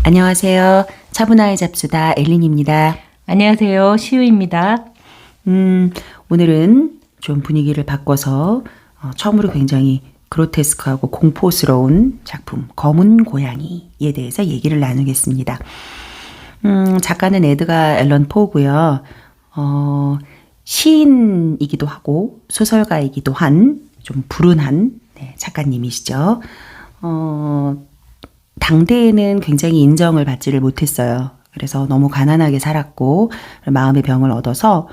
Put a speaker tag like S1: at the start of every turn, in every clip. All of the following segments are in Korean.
S1: 안녕하세요. 차분화의 잡수다 엘린입니다.
S2: 안녕하세요. 시우입니다.
S1: 오늘은 좀 분위기를 바꿔서 처음으로 굉장히 그로테스크하고 공포스러운 작품 검은 고양이에 대해서 얘기를 나누겠습니다. 작가는 에드가 앨런 포고요. 시인이기도 하고 소설가이기도 한 좀 불운한 작가님이시죠. 당대에는 굉장히 인정을 받지를 못했어요. 그래서 너무 가난하게 살았고 마음의 병을 얻어서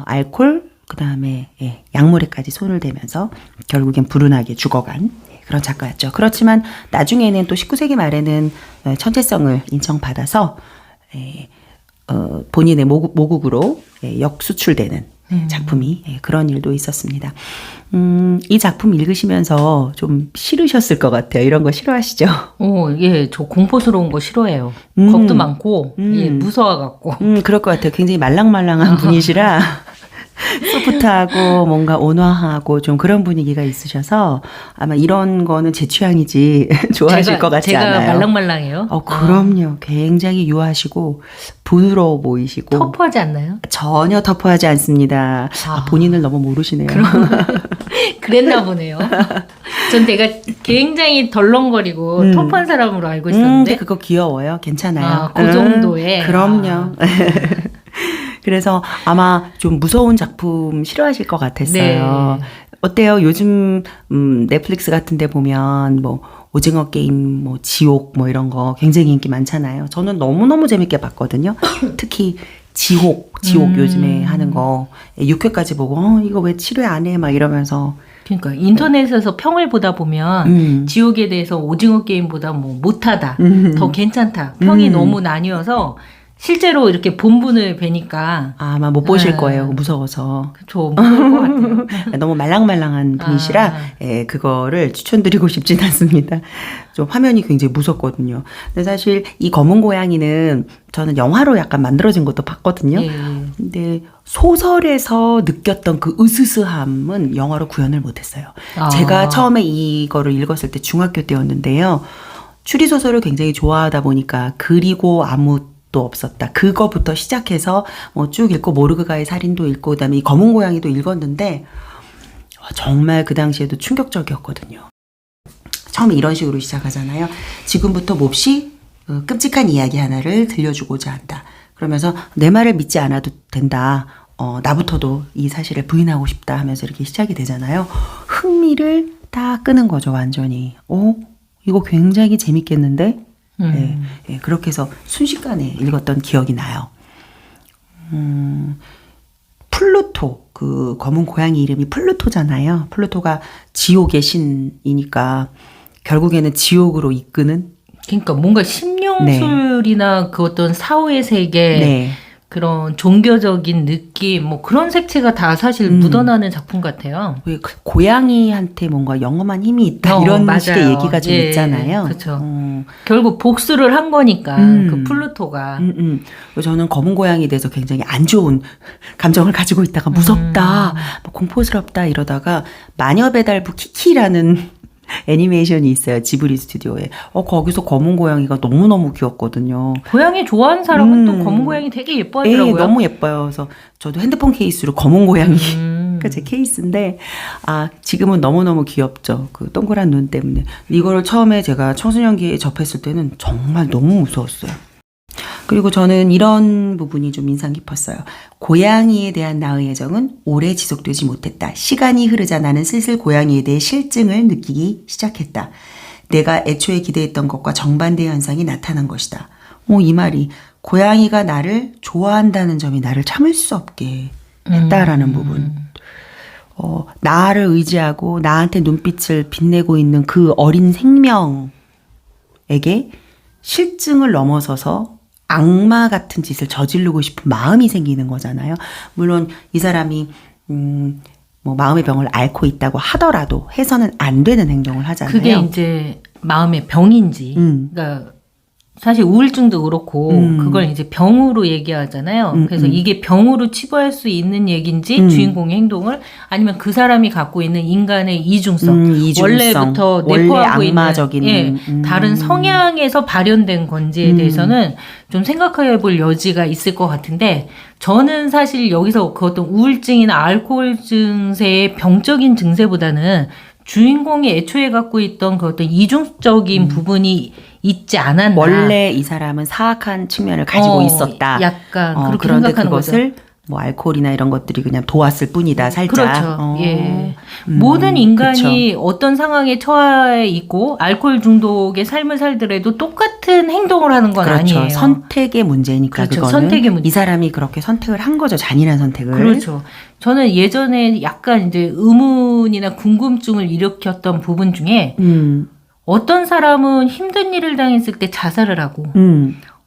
S1: 알코올 그다음에 약물에까지 손을 대면서 결국엔 불운하게 죽어간 그런 작가였죠. 그렇지만 나중에는 또 19세기 말에는 천재성을 인정받아서 본인의 모국으로 역수출되는 작품이 그런 일도 있었습니다. 이 작품 읽으시면서 좀 싫으셨을 것 같아요. 이런 거 싫어하시죠?
S2: 예, 저 공포스러운 거 싫어해요. 겁도 많고, 예, 무서워갖고.
S1: 그럴 것 같아요. 굉장히 말랑말랑한 분이시라 소프트하고 뭔가 온화하고 좀 그런 분위기가 있으셔서 아마 이런 거는 제 취향이지 좋아하실 것 같지 않아요.
S2: 제가 말랑말랑해요?
S1: 그럼요. 굉장히 유하시고 부드러워 보이시고.
S2: 터프하지 않나요?
S1: 전혀 터프하지 않습니다. 본인을 너무 모르시네요.
S2: 그랬나 보네요. 전 내가 굉장히 덜렁거리고 터프한 사람으로 알고 있었는데.
S1: 그거 귀여워요. 괜찮아요.
S2: 그 정도의.
S1: 그럼요. 그래서 아마 좀 무서운 작품 싫어하실 것 같았어요.
S2: 네.
S1: 어때요? 요즘 넷플릭스 같은 데 보면 뭐 오징어 게임, 뭐 지옥 뭐 이런 거 굉장히 인기 많잖아요. 저는 너무너무 재밌게 봤거든요. 특히 지옥 요즘에 하는 거 6회까지 보고 이거 왜 7회 안 해? 막 이러면서
S2: 그러니까 인터넷에서 평을 보다 보면 지옥에 대해서 오징어 게임보다 뭐 못하다, 더 괜찮다. 평이 너무 나뉘어서 실제로 이렇게 본분을 뵈니까
S1: 아마 못 보실 거예요. 무서워서.
S2: 그쵸, 무서울 것 같아요.
S1: 너무 말랑말랑한 분이시라 그거를 추천드리고 싶진 않습니다. 좀 화면이 굉장히 무섭거든요. 근데 사실 이 검은 고양이는 저는 영화로 약간 만들어진 것도 봤거든요.
S2: 예.
S1: 근데 소설에서 느꼈던 그 으스스함은 영화로 구현을 못했어요. 제가 처음에 이거를 읽었을 때 중학교 때였는데요. 추리소설을 굉장히 좋아하다 보니까 그리고 아무 없었다. 그거부터 시작해서 뭐 쭉 읽고 모르그가의 살인도 읽고 그다음에 이 검은 고양이도 읽었는데 정말 그 당시에도 충격적이었거든요. 처음에 이런 식으로 시작하잖아요. 지금부터 몹시 끔찍한 이야기 하나를 들려주고자 한다. 그러면서 내 말을 믿지 않아도 된다. 나부터도 이 사실을 부인하고 싶다 하면서 이렇게 시작이 되잖아요. 흥미를 다 끄는 거죠. 완전히. 이거 굉장히 재밌겠는데? 네, 그렇게 해서 순식간에 읽었던 기억이 나요. 플루토, 그 검은 고양이 이름이 플루토잖아요. 플루토가 지옥의 신이니까 결국에는 지옥으로 이끄는.
S2: 그러니까 뭔가 심령술이나 그 어떤 사후의 세계, 그런 종교적인 느낌, 뭐 그런 색채가 다 사실 묻어나는 작품 같아요.
S1: 왜 고양이한테 뭔가 영험한 힘이 있다 이런
S2: 맞아요.
S1: 식의 얘기가 좀 있잖아요.
S2: 그렇죠. 결국 복수를 한 거니까 그 플루토가.
S1: 저는 검은 고양이에 대해서 굉장히 안 좋은 감정을 가지고 있다가 무섭다, 뭐 공포스럽다 이러다가 마녀배달부 키키라는 애니메이션이 있어요. 지브리 스튜디오에. 거기서 검은 고양이가 너무너무 귀엽거든요.
S2: 고양이 좋아하는 사람은 또 검은 고양이 되게 예뻐하더라고요.
S1: 너무 예뻐요. 그래서 저도 핸드폰 케이스로 검은 고양이 그 제 케이스인데 지금은 너무너무 귀엽죠. 그 동그란 눈 때문에. 이거를 처음에 제가 청소년기에 접했을 때는 정말 너무 무서웠어요. 그리고 저는 이런 부분이 좀 인상 깊었어요. 고양이에 대한 나의 애정은 오래 지속되지 못했다. 시간이 흐르자 나는 슬슬 고양이에 대해 실증을 느끼기 시작했다. 내가 애초에 기대했던 것과 정반대 현상이 나타난 것이다. 이 말이 고양이가 나를 좋아한다는 점이 나를 참을 수 없게 했다라는 부분. 나를 의지하고 나한테 눈빛을 빛내고 있는 그 어린 생명에게 실증을 넘어서서 악마 같은 짓을 저지르고 싶은 마음이 생기는 거잖아요. 물론 이 사람이 뭐 마음의 병을 앓고 있다고 하더라도 해서는 안 되는 행동을 하잖아요.
S2: 그게 이제 마음의 병인지, 그러니까 사실 우울증도 그렇고 그걸 이제 병으로 얘기하잖아요. 그래서 이게 병으로 치부할 수 있는 얘기인지 주인공의 행동을 아니면 그 사람이 갖고 있는 인간의 이중성, 원래부터 내포하고
S1: 악마적인
S2: 있는 다른 성향에서 발현된 건지에 대해서는 좀 생각해 볼 여지가 있을 것 같은데 저는 사실 여기서 그 어떤 우울증이나 알코올 증세의 병적인 증세보다는 주인공이 애초에 갖고 있던 그 어떤 이중적인 부분이 있지 않았나.
S1: 원래 이 사람은 사악한 측면을 가지고 있었다.
S2: 약간 그렇게
S1: 그런데
S2: 생각하는
S1: 그것을
S2: 거죠.
S1: 뭐 알코올이나 이런 것들이 그냥 도왔을 뿐이다. 살짝.
S2: 그렇죠. 예. 모든 인간이
S1: 그쵸.
S2: 어떤 상황에 처해 있고 알코올 중독의 삶을 살더라도 똑같은 행동을 하는 건
S1: 그렇죠.
S2: 아니에요.
S1: 선택의 문제니까
S2: 그렇죠.
S1: 그거는
S2: 선택의 문제.
S1: 이 사람이 그렇게 선택을 한 거죠. 잔인한 선택을.
S2: 그렇죠. 저는 예전에 약간 이제 의문이나 궁금증을 일으켰던 부분 중에 어떤 사람은 힘든 일을 당했을 때 자살을 하고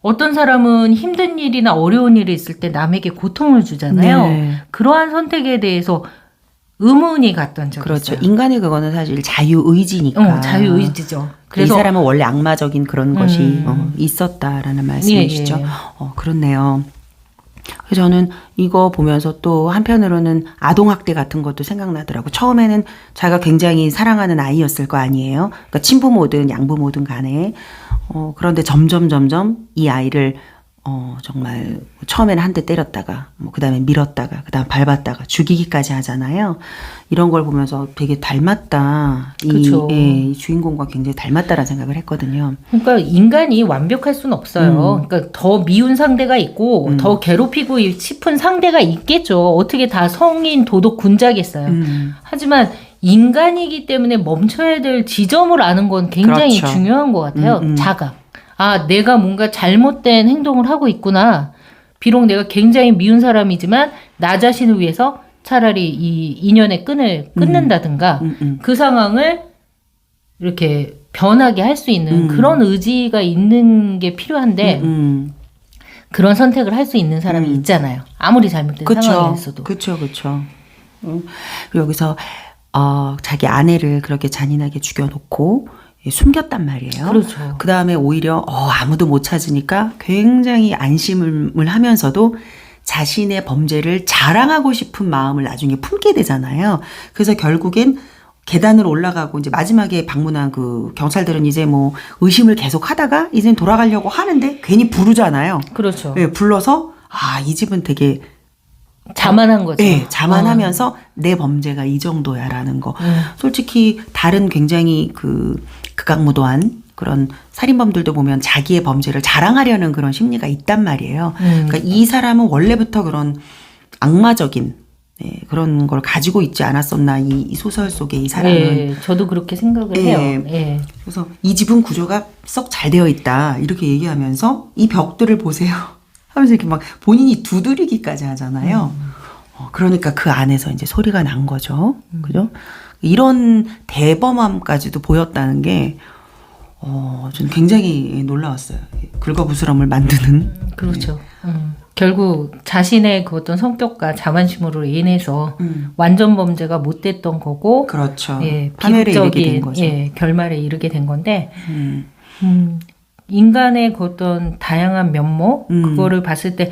S2: 어떤 사람은 힘든 일이나 어려운 일이 있을 때 남에게 고통을 주잖아요.
S1: 네.
S2: 그러한 선택에 대해서 의문이 갔던 적이
S1: 그렇죠.
S2: 있어요.
S1: 인간의 그거는 사실 자유의지니까.
S2: 자유의지죠.
S1: 그래서 이 사람은 원래 악마적인 그런 것이 있었다라는 말씀이시죠.
S2: 예.
S1: 그렇네요. 그래서 저는 이거 보면서 또 한편으로는 아동학대 같은 것도 생각나더라고. 처음에는 자기가 굉장히 사랑하는 아이였을 거 아니에요. 그러니까 친부모든 양부모든 간에. 그런데 점점 이 아이를 정말 처음에는 한 대 때렸다가 그 다음에 밀었다가 그 다음 밟았다가 죽이기까지 하잖아요. 이런 걸 보면서 되게 닮았다.
S2: 그쵸.
S1: 이 주인공과 굉장히 닮았다라는 생각을 했거든요.
S2: 그러니까 인간이 완벽할 수는 없어요. 그러니까 더 미운 상대가 있고 더 괴롭히고 싶은 상대가 있겠죠. 어떻게 다 성인 도덕 군자겠어요. 하지만 인간이기 때문에 멈춰야 될 지점을 아는 건 굉장히
S1: 그렇죠.
S2: 중요한 것 같아요. 자각. 아, 내가 뭔가 잘못된 행동을 하고 있구나. 비록 내가 굉장히 미운 사람이지만 나 자신을 위해서 차라리 이 인연의 끈을 끊는다든가 그 상황을 이렇게 변하게 할 수 있는 그런 의지가 있는 게 필요한데 그런 선택을 할 수 있는 사람이 있잖아요. 아무리 잘못된 상황이었어도.
S1: 그렇죠. 여기서 자기 아내를 그렇게 잔인하게 죽여놓고 숨겼단 말이에요.
S2: 그렇죠.
S1: 그 다음에 오히려 아무도 못 찾으니까 굉장히 안심을 하면서도 자신의 범죄를 자랑하고 싶은 마음을 나중에 품게 되잖아요. 그래서 결국엔 계단을 올라가고 이제 마지막에 방문한 그 경찰들은 이제 뭐 의심을 계속 하다가 이젠 돌아가려고 하는데 괜히 부르잖아요.
S2: 그렇죠.
S1: 네, 불러서 이 집은 되게
S2: 자만한 거죠.
S1: 네, 자만하면서 내 범죄가 이 정도야라는 거. 솔직히 다른 굉장히 극악무도한 그런 살인범들도 보면 자기의 범죄를 자랑하려는 그런 심리가 있단 말이에요. 그러니까 이 사람은 원래부터 그런 악마적인 그런 걸 가지고 있지 않았었나 이 소설 속에 이 사람은.
S2: 네, 저도 그렇게 생각을 해요. 네.
S1: 그래서 이 집은 구조가 썩 잘 되어 있다 이렇게 얘기하면서 이 벽들을 보세요 하면서 이렇게 막 본인이 두드리기까지 하잖아요. 그러니까 그 안에서 이제 소리가 난 거죠. 그죠? 이런 대범함까지도 보였다는 게 저는 굉장히 놀라웠어요. 긁어부스럼을 만드는.
S2: 그렇죠. 결국 자신의 그 어떤 성격과 자만심으로 인해서 완전 범죄가 못 됐던 거고,
S1: 그렇죠.
S2: 파멸에
S1: 이르게 된 거죠.
S2: 결말에 이르게 된 건데, 인간의 그 어떤 다양한 면모 그거를 봤을 때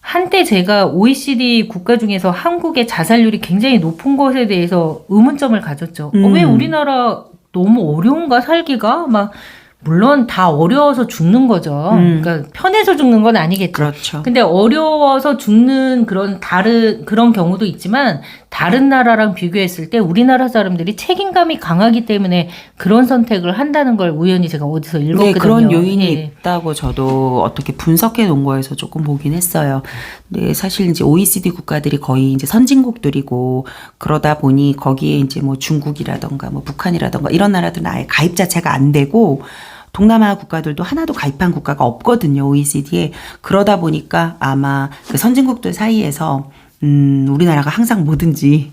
S2: 한때 제가 OECD 국가 중에서 한국의 자살률이 굉장히 높은 것에 대해서 의문점을 가졌죠. 왜 우리나라 너무 어려운가 살기가 막 물론 다 어려워서 죽는 거죠. 그러니까 편해서 죽는 건 아니겠죠.
S1: 그렇죠.
S2: 근데 어려워서 죽는 그런 경우도 있지만 다른 나라랑 비교했을 때 우리나라 사람들이 책임감이 강하기 때문에 그런 선택을 한다는 걸 우연히 제가 어디서 읽었거든요.
S1: 네, 그런 요인이 있다고 저도 어떻게 분석해 놓은 거에서 조금 보긴 했어요. 근데 사실 이제 OECD 국가들이 거의 이제 선진국들이고 그러다 보니 거기에 이제 뭐 중국이라던가 뭐 북한이라던가 이런 나라들은 아예 가입 자체가 안 되고 동남아 국가들도 하나도 가입한 국가가 없거든요, OECD에. 그러다 보니까 아마 그 선진국들 사이에서 우리나라가 항상 뭐든지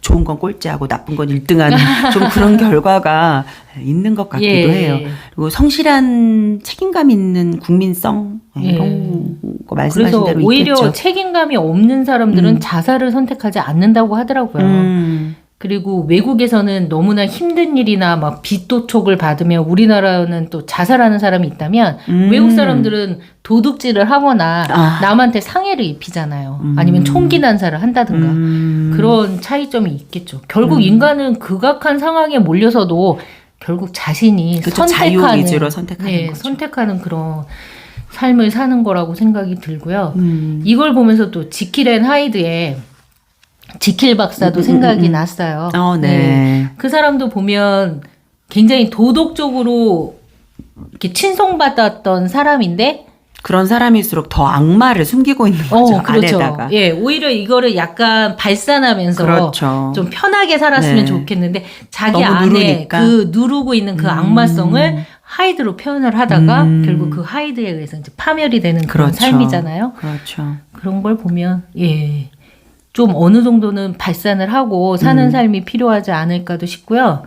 S1: 좋은 건 꼴찌하고 나쁜 건 1등하는 좀 그런 결과가 있는 것 같기도 해요. 그리고 성실한 책임감 있는 국민성 이런 거 말씀하신
S2: 그래서
S1: 대로
S2: 오히려
S1: 있겠죠.
S2: 책임감이 없는 사람들은 자살을 선택하지 않는다고 하더라고요. 그리고 외국에서는 너무나 힘든 일이나 막 빚도촉을 받으면 우리나라는 또 자살하는 사람이 있다면 외국 사람들은 도둑질을 하거나 남한테 상해를 입히잖아요. 아니면 총기 난사를 한다든가 그런 차이점이 있겠죠. 결국 인간은 극악한 상황에 몰려서도 결국 자신이
S1: 그렇죠. 자유의지로 선택하는 거죠.
S2: 선택하는 그런 삶을 사는 거라고 생각이 들고요. 이걸 보면서 또 지킬 앤 하이드의 지킬 박사도 생각이 났어요.
S1: 네.
S2: 그 사람도 보면 굉장히 도덕적으로 이렇게 친송받았던 사람인데
S1: 그런 사람일수록 더 악마를 숨기고 있는 거죠.
S2: 그렇죠.
S1: 안에다가.
S2: 예, 오히려 이거를 약간 발산하면서
S1: 그렇죠.
S2: 좀 편하게 살았으면
S1: 네.
S2: 좋겠는데 자기
S1: 너무
S2: 안에
S1: 누르니까.
S2: 그 누르고 있는 그 악마성을 하이드로 표현을 하다가 결국 그 하이드에 의해서 이제 파멸이 되는 그런
S1: 그렇죠.
S2: 삶이잖아요.
S1: 그렇죠.
S2: 그런 걸 보면 좀 어느 정도는 발산을 하고 사는 삶이 필요하지 않을까도 싶고요.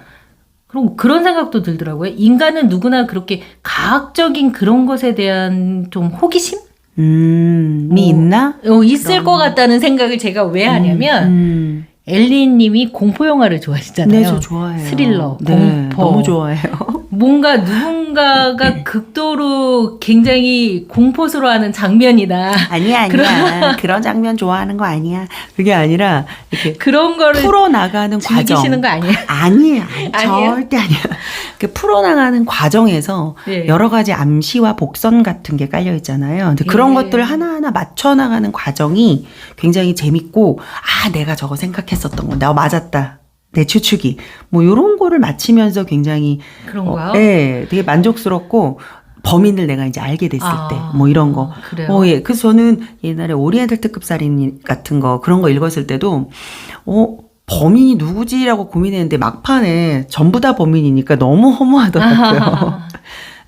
S2: 그럼 그런 생각도 들더라고요. 인간은 누구나 그렇게 과학적인 그런 것에 대한 좀 호기심?
S1: 이 있나?
S2: 있을 것 같다는 생각을 제가 왜 하냐면 엘린 님이 공포 영화를 좋아하시잖아요.
S1: 네, 저 좋아해요.
S2: 스릴러,
S1: 네,
S2: 공포.
S1: 너무 좋아해요.
S2: 뭔가 누군가가 극도로 굉장히 공포스러워하는 장면이다.
S1: 아니야. 그런 장면 좋아하는 거 아니야. 그게 아니라 이렇게
S2: 그런 거를
S1: 풀어나가는 과정.
S2: 즐기시는 거 아니에요?
S1: 아니에요.
S2: 아니에요?
S1: 절대 아니야. 그 풀어나가는 과정에서
S2: 예.
S1: 여러 가지 암시와 복선 같은 게 깔려 있잖아요. 근데 그런 것들을 하나하나 맞춰나가는 과정이 굉장히 재밌고, 내가 저거 생각했었던 거. 내가 맞았다. 내 추측이. 뭐, 요런 거를 맞히면서 굉장히.
S2: 그런가요?
S1: 네, 되게 만족스럽고, 범인을 내가 이제 알게 됐을 때, 뭐 이런 거.
S2: 그래요?
S1: 예. 그래서 저는 옛날에 오리엔탈 특급 살인 같은 거, 그런 거 읽었을 때도, 범인이 누구지라고 고민했는데 막판에 전부 다 범인이니까 너무 허무하더라고요.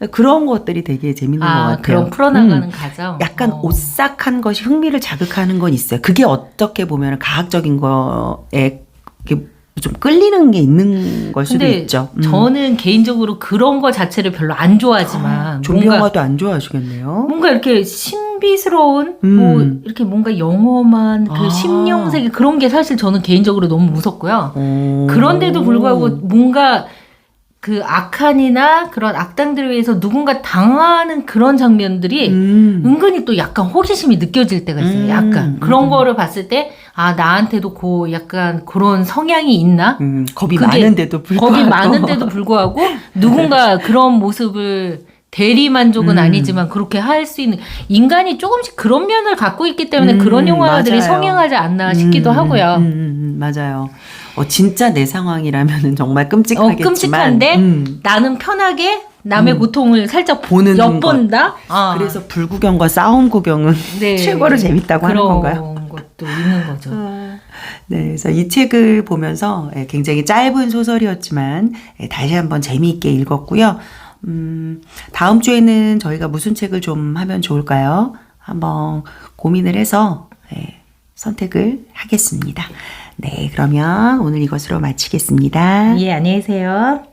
S1: 그런 것들이 되게 재밌는 것 같아요.
S2: 그런 풀어나가는 과정.
S1: 약간 오싹한 것이 흥미를 자극하는 건 있어요. 그게 어떻게 보면 과학적인 거에 이렇게 좀 끌리는 게 있는 걸 수도
S2: 근데
S1: 있죠.
S2: 저는 개인적으로 그런 거 자체를 별로 안 좋아하지만
S1: 좀비 영화도 안 좋아하시겠네요.
S2: 뭔가 이렇게 신비스러운 뭐 이렇게 뭔가 영험한 그 심령세계 그런 게 사실 저는 개인적으로 너무 무섭고요. 그런데도 불구하고 뭔가 그 악한이나 그런 악당들에 의해서 누군가 당하는 그런 장면들이 은근히 또 약간 호기심이 느껴질 때가 있어요. 약간 그런 거를 봤을 때 나한테도 약간 그런 성향이 있나?
S1: 겁이
S2: 그게
S1: 많은데도 불구하고.
S2: 겁이 많은데도 불구하고 누군가 그런 모습을 대리 만족은 아니지만 그렇게 할 수 있는 인간이 조금씩 그런 면을 갖고 있기 때문에 그런 영화들이
S1: 맞아요.
S2: 성행하지 않나 싶기도 하고요.
S1: 맞아요. 진짜 내 상황이라면은 정말 끔찍하겠지만.
S2: 끔찍한데 나는 편하게 남의 고통을 살짝
S1: 보는
S2: 엿본다.
S1: 그래서 불구경과 싸움 구경은 최고로 재밌다고 하는 건가요?
S2: 그런 것도 있는 거죠.
S1: 네, 그래서 이 책을 보면서 굉장히 짧은 소설이었지만 다시 한번 재미있게 읽었고요. 다음 주에는 저희가 무슨 책을 좀 하면 좋을까요? 한번 고민을 해서 선택을 하겠습니다. 네, 그러면 오늘 이것으로 마치겠습니다.
S2: 예, 안녕히 계세요.